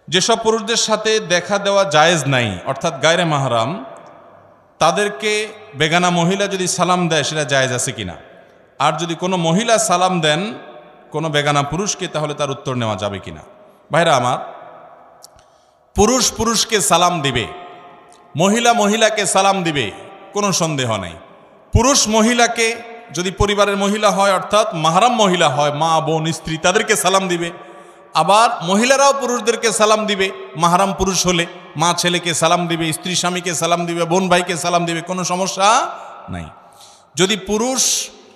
যেসব পুরুষদের সাথে দেখা দেওয়া জায়েজ নাই, অর্থাৎ গায়রে মাহরাম, তাদেরকে বেগানা মহিলা যদি সালাম দেয় সেটা জায়েজ আছে কিনা, আর যদি কোনো মহিলা সালাম দেন কোনো বেগানা পুরুষকে তাহলে তার উত্তর নেওয়া যাবে কিনা। ভাইরা আমার, পুরুষ পুরুষকে সালাম দিবে, মহিলা মহিলাকে সালাম দিবে, কোনো সন্দেহ নেই। পুরুষ মহিলাকে, যদি পরিবারের মহিলা হয় অর্থাৎ মাহরাম মহিলা হয়, মা বোন স্ত্রী, তাদেরকে সালাম দিবে। আবার মহিলারাও পুরুষদেরকে সালাম দিবে, মাহরাম পুরুষ হলে মা ছেলেকে সালাম দিবে, স্ত্রী স্বামীকে সালাম দিবে, বোন ভাইকে সালাম দিবে, কোনো সমস্যা নাই। যদি পুরুষ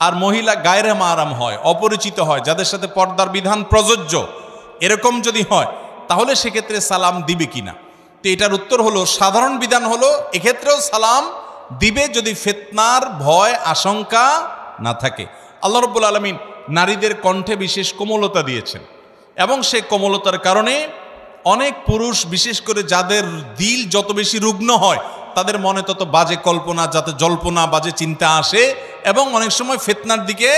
আর মহিলা গায়রে মাহরাম হয়, অপরিচিত হয়, যাদের সাথে পর্দার বিধান প্রযোজ্য, এরকম যদি হয় তাহলে সেক্ষেত্রে সালাম দিবে কিনা। তো এটার উত্তর হলো, সাধারণ বিধান হলো এক্ষেত্রেও সালাম দিবে যদি ফিতনার ভয় আশঙ্কা না থাকে। আল্লাহ রাব্বুল আলামিন নারীদের কণ্ঠে বিশেষ কোমলতা দিয়েছেন, এবং সেই কোমলতার কারণে অনেক পুরুষ, বিশেষ করে যাদের দিল যত বেশি রুগ্ন হয়, তাদের মনে তত বাজে কল্পনা, যাতে জল্পনা, বাজে চিন্তা আসে, এবং অনেক সময় ফিতনার দিকে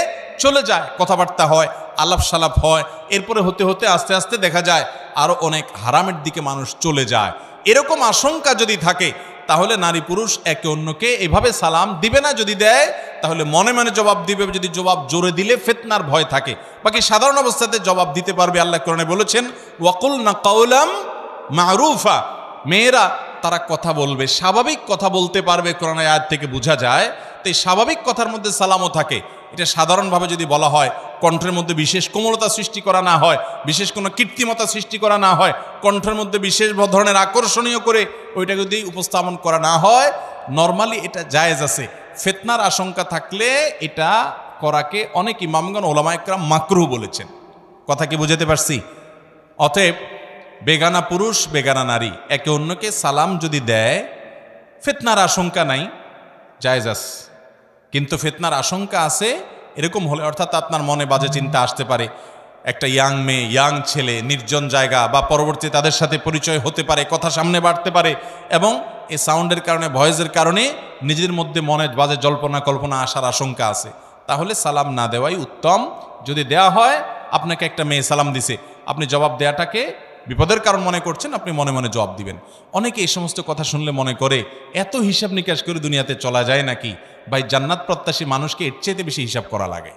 চলে যায়, কথাবার্তা হয়, আলাপ সালাপ হয়, এরপরে হতে হতে আস্তে আস্তে দেখা যায় আরও অনেক হারামের দিকে মানুষ চলে যায়। এরকম আশঙ্কা যদি থাকে তাহলে নারী পুরুষ একে অন্যকে এভাবে সালাম দিবে না। যদি দেয় তাহলে মনে মনে জবাব দিবে, যদি জবাব জোরে দিলে ফিতনার ভয় থাকে। বাকি সাধারণ অবস্থাতে জবাব দিতে পারবে। আল্লাহ কোরআনে বলেছেন, ওয়াকুলনা কাওলাম মারুফা, মেয়েরা তারা কথা বলবে, স্বাভাবিক কথা বলতে পারবে, কোরআনের আয়াত থেকে বোঝা যায়। তো এই স্বাভাবিক কথার মধ্যে সালামও থাকে। এটা সাধারণভাবে যদি বলা হয়, কণ্ঠের মধ্যে বিশেষ কোমলতা সৃষ্টি করা না হয়, বিশেষ কোনো কৃত্রিমতা সৃষ্টি করা না হয়, কণ্ঠের মধ্যে বিশেষ ধরনের আকর্ষণীয় করে ওইটা যদি উপস্থাপন করা না হয়, নর্মালি এটা জায়েজ আছে। ফিতনার আশঙ্কা থাকলে এটা করাকে অনেক ইমামগণ, ওলামা ইকরাম মাকরুহ বলেছেন। কথা কি বুঝাতে পারছি? অতএব বেগানা পুরুষ বেগানা নারী একে অন্যকে সালাম যদি দেয়, ফিতনার আশঙ্কা নাই, জায়েজ আছে। কিন্তু ফিতনার আশঙ্কা আছে এরকম হলে, অর্থাৎ আপনার মনে বাজে চিন্তা আসতে পারে, একটা ইয়াং মেয়ে, ইয়াং ছেলে, নির্জন জায়গা বা পরবর্তী তাদের সাথে পরিচয় হতে পারে, কথা সামনে বাড়তে পারে, এবং এই সাউন্ডের কারণে, ভয়েসের কারণে নিজের মধ্যে মনে বাজে জল্পনা কল্পনা আসার আশঙ্কা আছে, তাহলে সালাম না দেওয়াই উত্তম। যদি দেয়া হয়, আপনাকে একটা মেয়ে সালাম দিছে, আপনি জবাব দেয়াটাকে বিপদের কারণ মনে করছেন, আপনি মনে মনে জবাব দিবেন। অনেকে এই সমস্ত কথা শুনলে মনে করে, এত হিসাব নিকাশ করে দুনিয়াতে চলা যায় নাকি? ভাই, জান্নাত প্রত্যাশী মানুষকে এর চাইতে বেশি হিসাব করা লাগে।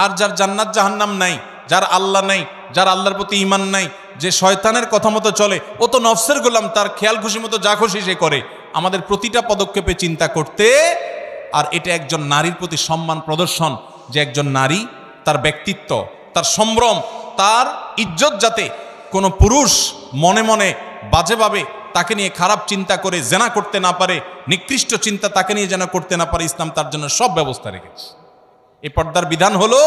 আর যার জান্নাত জাহান্নাম নাই, যার আল্লাহ নাই, যার আল্লাহর প্রতি ঈমান নাই, যে শয়তানের কথা মতো চলে, ও তো নফসের গোলাম, তার খেয়াল খুশি মতো যা খুশি সে করে। আমাদের প্রতিটা পদক্ষেপে চিন্তা করতে, আর এটা একজন নারীর প্রতি সম্মান প্রদর্শন, যে একজন নারী, তার ব্যক্তিত্ব, তার সম্ভ্রম, তার ইজ্জত যাতে কোনো পুরুষ মনে মনে বাজেভাবে তাকে নিয়ে খারাপ চিন্তা করে জেনা করতে না পারে, নিকৃষ্ট চিন্তা তাকে নিয়ে যেন করতে না পারে, ইসলাম তার জন্য সব ব্যবস্থা রেখেছে। এই পর্দার বিধান হলো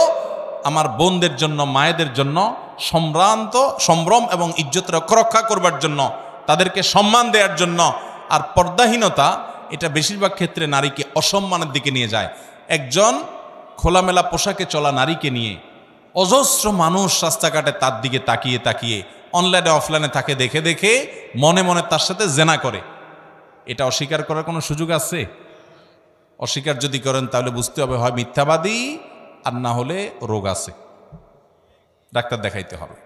আমার বোনদের জন্য, মায়েদের জন্য সম্ভ্রম এবং ইজ্জত রক্ষা করবার জন্য, তাদেরকে সম্মান দেওয়ার জন্য। আর পর্দাহীনতা এটা বেশিরভাগ ক্ষেত্রে নারীকে অসম্মানের দিকে নিয়ে যায়। একজন খোলামেলা পোশাকে চলা নারীকে নিয়ে অজস্র মানুষ রাস্তাঘাটে তার দিকে তাকিয়ে তাকিয়ে, অনলাইনে অফলাইনে তাকে দেখে দেখে মনে মনে তার সাথে জেনা করে। এটা অস্বীকার করার কোনো সুযোগ আছে? অস্বীকার যদি করেন তাহলে বুঝতে হবে হয় মিথ্যাবাদী, আর না হলে রোগ আছে, ডাক্তার দেখাইতে হবে।